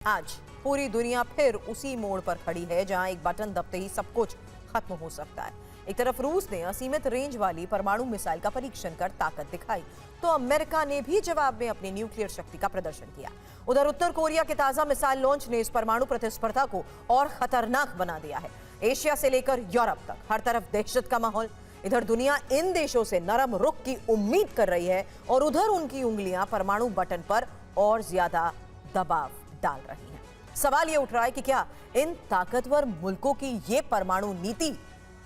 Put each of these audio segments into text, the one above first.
आज पूरी दुनिया फिर उसी मोड़ पर खड़ी है जहां एक बटन दबते ही सब कुछ खत्म हो सकता है। एक तरफ रूस ने असीमित रेंज वाली परमाणु मिसाइल का परीक्षण कर ताकत दिखाई, तो अमेरिका ने भी जवाब में अपनी न्यूक्लियर शक्ति का प्रदर्शन किया। उधर उत्तर कोरिया के ताजा मिसाइल लॉन्च ने इस परमाणु प्रतिस्पर्धा को और खतरनाक बना दिया है। एशिया से लेकर यूरोप तक हर तरफ दहशत का माहौल। इधर दुनिया इन देशों से नरम रुख की उम्मीद कर रही है और उधर उनकी उंगलियां परमाणु बटन पर और ज्यादा दबाव डाल रही हैं। सवाल ये उठ रहा है कि क्या इन ताकतवर मुल्कों की ये परमाणु नीति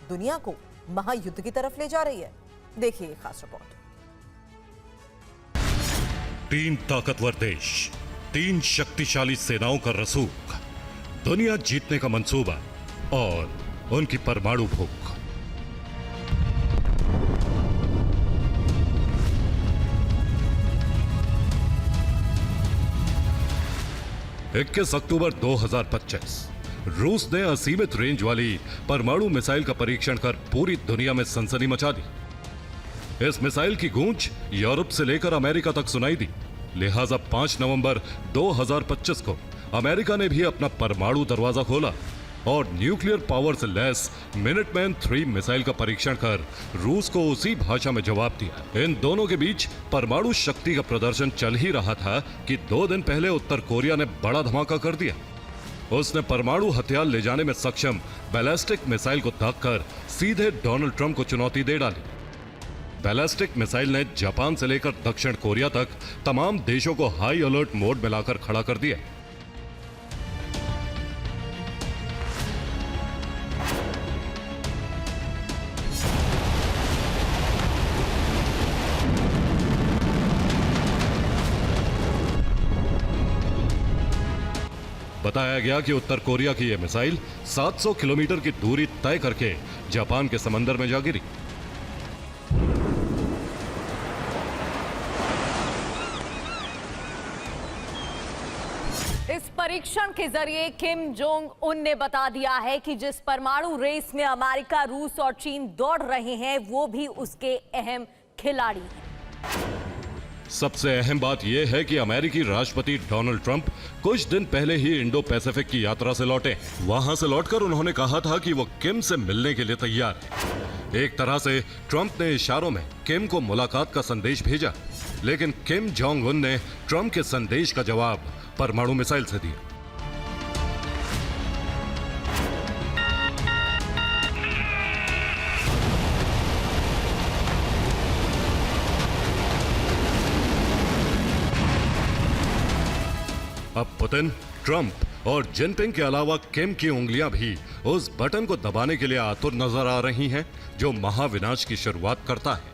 दुनिया को महायुद्ध की तरफ ले जा रही है? देखिए ये खास रिपोर्ट। 3 ताकतवर देश, 3 शक्तिशाली सेनाओं का रसूख, दुनिया जीतने का मंसूबा और उनकी परमाणु भूख। 21 अक्टूबर 2025 रूस ने असीमित रेंज वाली परमाणु मिसाइल का परीक्षण कर पूरी दुनिया में सनसनी मचा दी। इस मिसाइल की गूंज यूरोप से लेकर अमेरिका तक सुनाई दी। लिहाजा 5 नवंबर 2025 को अमेरिका ने भी अपना परमाणु दरवाजा खोला और न्यूक्लियर पावर से लैस मिनटमैन 3 मिसाइल का परीक्षण कर रूस को उसी भाषा में जवाब दिया। इन दोनों के बीच परमाणु शक्ति का प्रदर्शन चल ही रहा था कि 2 दिन पहले उत्तर कोरिया ने बड़ा धमाका कर दिया। उसने परमाणु हथियार ले जाने में सक्षम बैलिस्टिक मिसाइल को दागकर सीधे डोनाल्ड ट्रंप को चुनौती दे डाली। बैलिस्टिक मिसाइल ने जापान से लेकर दक्षिण कोरिया तक तमाम देशों को हाई अलर्ट मोड में लाकर खड़ा कर दिया। बताया गया कि उत्तर कोरिया की यह मिसाइल 700 किलोमीटर की दूरी तय करके जापान के समंदर में जा गिरी। इस परीक्षण के जरिए किम जोंग उन ने बता दिया है कि जिस परमाणु रेस में अमेरिका, रूस और चीन दौड़ रहे हैं वो भी उसके अहम खिलाड़ी हैं। सबसे अहम बात यह है कि अमेरिकी राष्ट्रपति डोनाल्ड ट्रंप कुछ दिन पहले ही इंडो पैसिफिक की यात्रा से लौटे। वहां से लौटकर उन्होंने कहा था कि वो किम से मिलने के लिए तैयार है। एक तरह से ट्रंप ने इशारों में किम को मुलाकात का संदेश भेजा, लेकिन किम जोंग उन ने ट्रंप के संदेश का जवाब परमाणु मिसाइल से दिया। अब पुतिन, ट्रंप और जिनपिंग के अलावा किम की उंगलियां भी उस बटन को दबाने के लिए आतुर नजर आ रही हैं जो महाविनाश की शुरुआत करता है।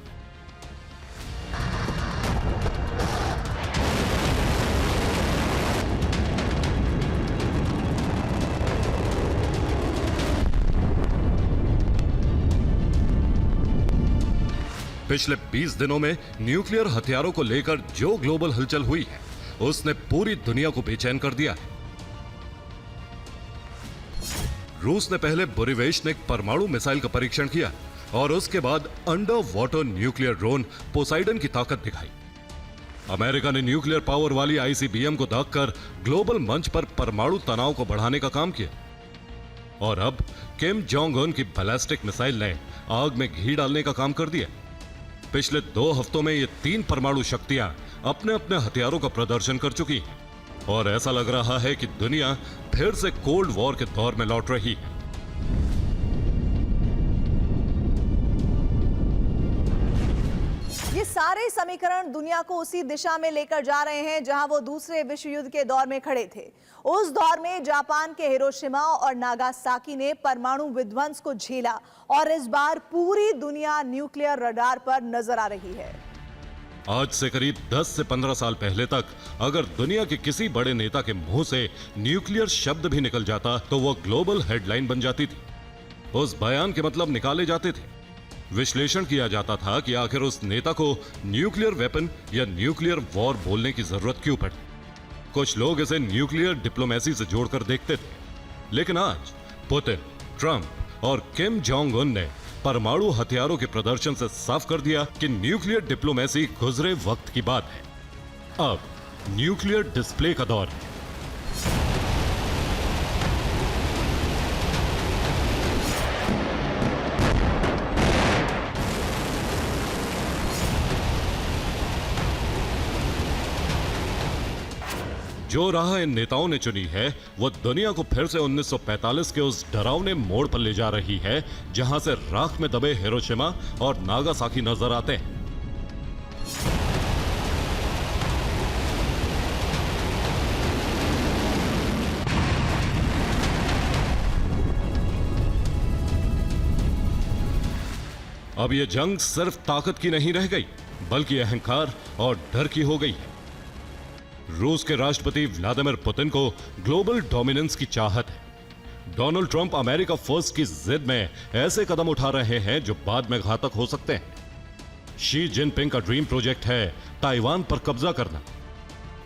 पिछले 20 दिनों में न्यूक्लियर हथियारों को लेकर जो ग्लोबल हलचल हुई है उसने पूरी दुनिया को बेचैन कर दिया है। रूस ने पहले बुरिवेशनिक परमाणु मिसाइल का परीक्षण किया और उसके बाद under water nuclear drone Poseidon की ताकत दिखाई। अमेरिका ने न्यूक्लियर पावर वाली आईसीबीएम को दागकर ग्लोबल मंच पर परमाणु तनाव को बढ़ाने का काम किया। और अब किम जोंग उन की बैलिस्टिक मिसाइल ने आग में घी डालने का काम कर दिया। पिछले 2 हफ्तों में ये 3 परमाणु शक्तियां अपने अपने हथियारों का प्रदर्शन कर चुकी हैं और ऐसा लग रहा है कि दुनिया फिर से कोल्ड वॉर के दौर में लौट रही है। ये सारे समीकरण दुनिया को उसी दिशा में लेकर जा रहे हैं जहां वो दूसरे विश्व युद्ध के दौर में खड़े थे। उस दौर में जापान के हिरोशिमा और नागासाकी ने परमाणु विध्वंस को झेला और इस बार पूरी दुनिया न्यूक्लियर रडार पर नजर आ रही है। आज से करीब 10 से 15 साल पहले तक अगर दुनिया के किसी बड़े नेता के मुंह से न्यूक्लियर शब्द भी निकल जाता तो वो ग्लोबल हेडलाइन बन जाती थी। उस बयान के मतलब निकाले जाते थे। विश्लेषण किया जाता था कि आखिर उस नेता को न्यूक्लियर वेपन या न्यूक्लियर वॉर बोलने की जरूरत क्यों पड़ी। कुछ लोग इसे न्यूक्लियर डिप्लोमेसी से जोड़कर देखते थे, लेकिन आज पुतिन, ट्रंप और किम जोंग उन ने परमाणु हथियारों के प्रदर्शन से साफ कर दिया कि न्यूक्लियर डिप्लोमेसी गुजरे वक्त की बात है। अब न्यूक्लियर डिस्प्ले का दौर है। जो राह इन नेताओं ने चुनी है वो दुनिया को फिर से 1945 के उस डरावने मोड़ पर ले जा रही है जहां से राख में दबे हिरोशिमा और नागासाकी नजर आते हैं। अब यह जंग सिर्फ ताकत की नहीं रह गई बल्कि अहंकार और डर की हो गई है। रूस के राष्ट्रपति व्लादिमीर पुतिन को ग्लोबल डोमिनेंस की चाहत है। डोनाल्ड ट्रंप अमेरिका फर्स्ट की जिद में ऐसे कदम उठा रहे हैं जो बाद में घातक हो सकते हैं। शी जिनपिंग का ड्रीम प्रोजेक्ट है ताइवान पर कब्जा करना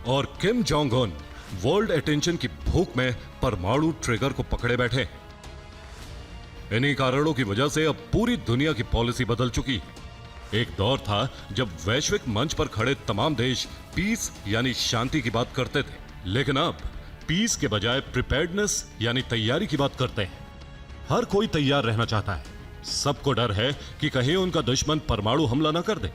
और Kim Jong Un world attention की भूख में परमाणु ट्रिगर को पकड़े बैठे। इन्हीं कारणों की वजह से अब पूरी दुनिया की पॉलिसी बदल चुकी है। एक दौर था जब वैश्विक मंच पर खड़े तमाम देश पीस यानी शांति की बात करते थे, लेकिन अब पीस के बजाय प्रिपेयर्डनेस यानी तैयारी की बात करते हैं। हर कोई तैयार रहना चाहता है। सबको डर है कि कहीं उनका दुश्मन परमाणु हमला न कर दे।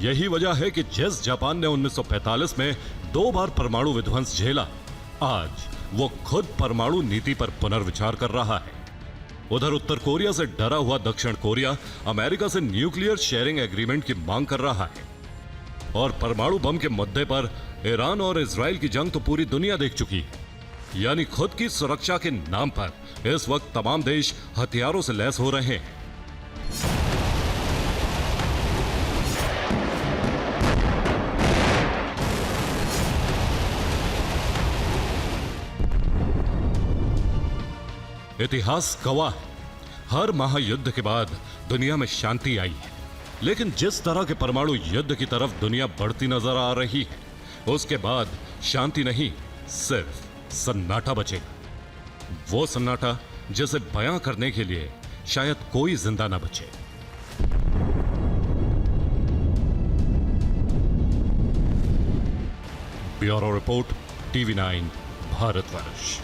यही वजह है कि जिस जापान ने 1945 में 2 बार परमाणु विध्वंस झेला, आज वो खुद परमाणु नीति पर पुनर्विचार कर रहा है। उधर उत्तर कोरिया से डरा हुआ दक्षिण कोरिया अमेरिका से न्यूक्लियर शेयरिंग एग्रीमेंट की मांग कर रहा है। और परमाणु बम के मुद्दे पर ईरान और इजराइल की जंग तो पूरी दुनिया देख चुकी है। यानी खुद की सुरक्षा के नाम पर इस वक्त तमाम देश हथियारों से लैस हो रहे हैं। इतिहास गवाह है, हर महायुद्ध के बाद दुनिया में शांति आई है, लेकिन जिस तरह के परमाणु युद्ध की तरफ दुनिया बढ़ती नजर आ रही है, उसके बाद शांति नहीं, सिर्फ सन्नाटा बचेगा। वो सन्नाटा जिसे बयां करने के लिए शायद कोई जिंदा ना बचे। Bureau report, TV9 Bharatvarsh.